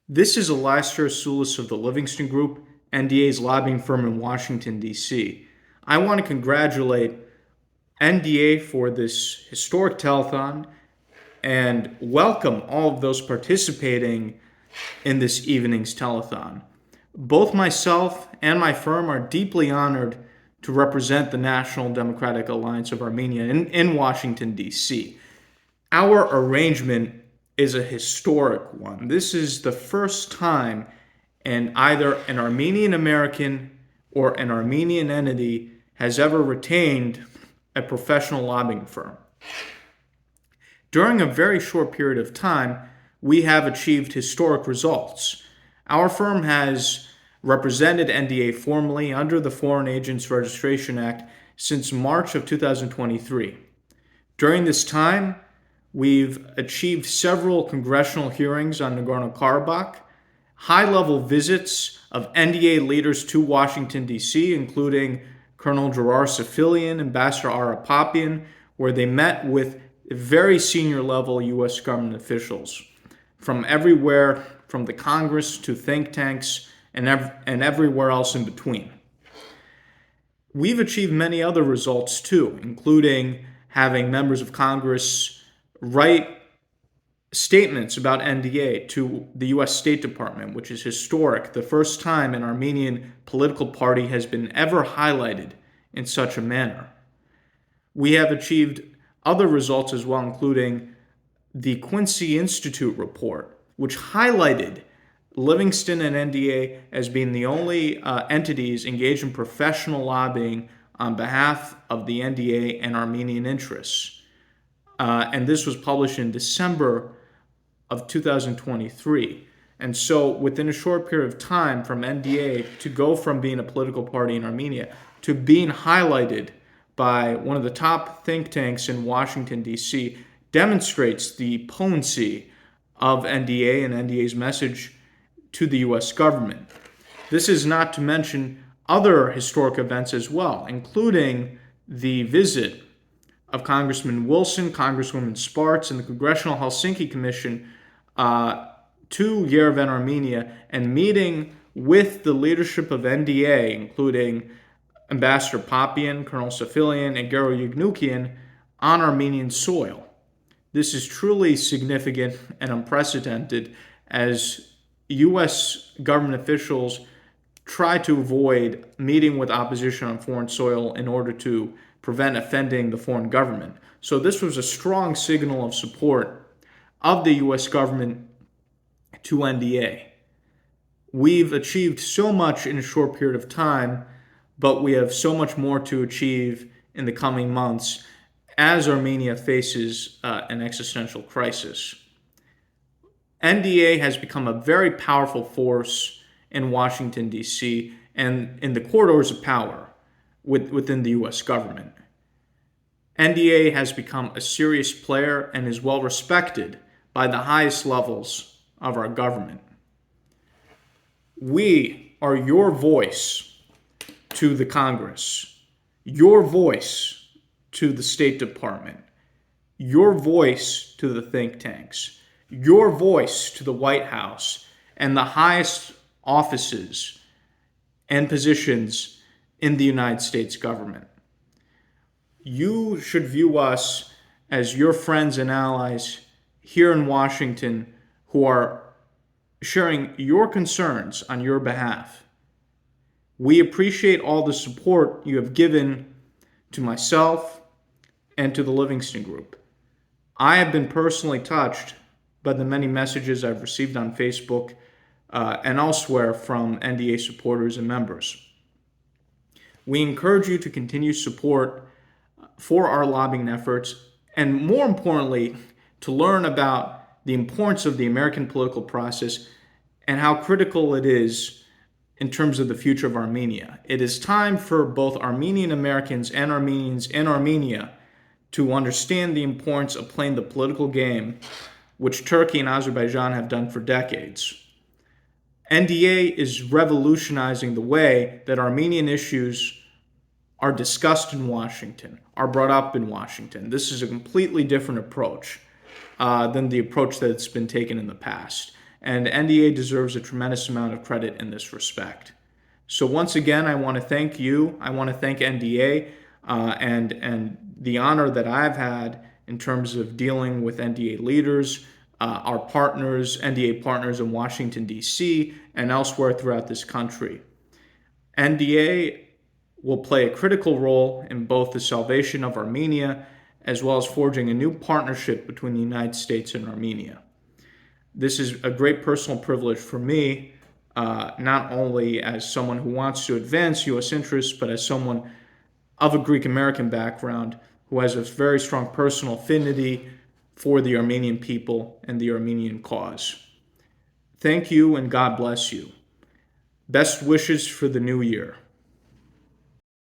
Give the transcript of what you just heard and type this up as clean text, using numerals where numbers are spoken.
This is Elias Gerasoulis of the Livingston Group, NDA's lobbying firm in Washington, D.C. I want to congratulate NDA for this historic telethon and welcome all of those participating in this evening's telethon. Both myself and my firm are deeply honored to represent the National Democratic Alliance of Armenia in Washington, D.C. Our arrangement is a historic one. This is the first time either an Armenian American or an Armenian entity has ever retained a professional lobbying firm. During a very short period of time, we have achieved historic results. Our firm has represented NDA formally under the Foreign Agents Registration Act since March of 2023. During this time, we've achieved several congressional hearings on Nagorno-Karabakh, high-level visits of NDA leaders to Washington, D.C., including Colonel Gerasoulis, Ambassador Arapapian, where they met with very senior-level U.S. government officials from everywhere, from the Congress to think tanks and everywhere else in between. We've achieved many other results, too, including having members of Congress write statements about NDA to the U.S. State Department, which is historic, the first time an Armenian political party has been ever highlighted in such a manner. We have achieved other results as well, including the Quincy Institute report, which highlighted Livingston and NDA as being the only entities engaged in professional lobbying on behalf of the NDA and Armenian interests. And this was published in December of 2023. And so within a short period of time from NDA to go from being a political party in Armenia to being highlighted by one of the top think tanks in Washington, D.C., demonstrates the potency of NDA and NDA's message to the U.S. government. This is not to mention other historic events as well, including the visit of Congressman Wilson, Congresswoman Sparks, and the Congressional Helsinki Commission to Yerevan, Armenia, and meeting with the leadership of NDA, including Ambassador Papian, Colonel Safilian, and Gero Yugnukian, on Armenian soil. This is truly significant and unprecedented as U.S. government officials try to avoid meeting with opposition on foreign soil in order to prevent offending the foreign government. So this was a strong signal of support of the U.S. government to NDA. We've achieved so much in a short period of time, but we have so much more to achieve in the coming months as Armenia faces an existential crisis. NDA has become a very powerful force in Washington, D.C., and in the corridors of power within the U.S. government. NDA has become a serious player and is well respected by the highest levels of our government. We are your voice to the Congress, your voice to the State Department, your voice to the think tanks, your voice to the White House and the highest offices and positions in the United States government. You should view us as your friends and allies here in Washington who are sharing your concerns on your behalf. We appreciate all the support you have given to myself and to the Livingston Group. I have been personally touched by the many messages I've received on Facebook and elsewhere from NDA supporters and members. We encourage you to continue support for our lobbying efforts, and more importantly, to learn about the importance of the American political process and how critical it is in terms of the future of Armenia. It is time for both Armenian Americans and Armenians in Armenia to understand the importance of playing the political game, which Turkey and Azerbaijan have done for decades. NDA is revolutionizing the way that Armenian issues are discussed in Washington, are brought up in Washington. This is a completely different approach than the approach that's been taken in the past. and NDA deserves a tremendous amount of credit in this respect. So once again, I want to thank you. I want to thank NDA and the honor that I've had in terms of dealing with NDA leaders, our partners, NDA partners in Washington, D.C., and elsewhere throughout this country. NDA will play a critical role in both the salvation of Armenia as well as forging a new partnership between the United States and Armenia. This is a great personal privilege for me, not only as someone who wants to advance U.S. interests, but as someone of a Greek American background who has a very strong personal affinity for the Armenian people and the Armenian cause. Thank you and God bless you. Best wishes for the new year.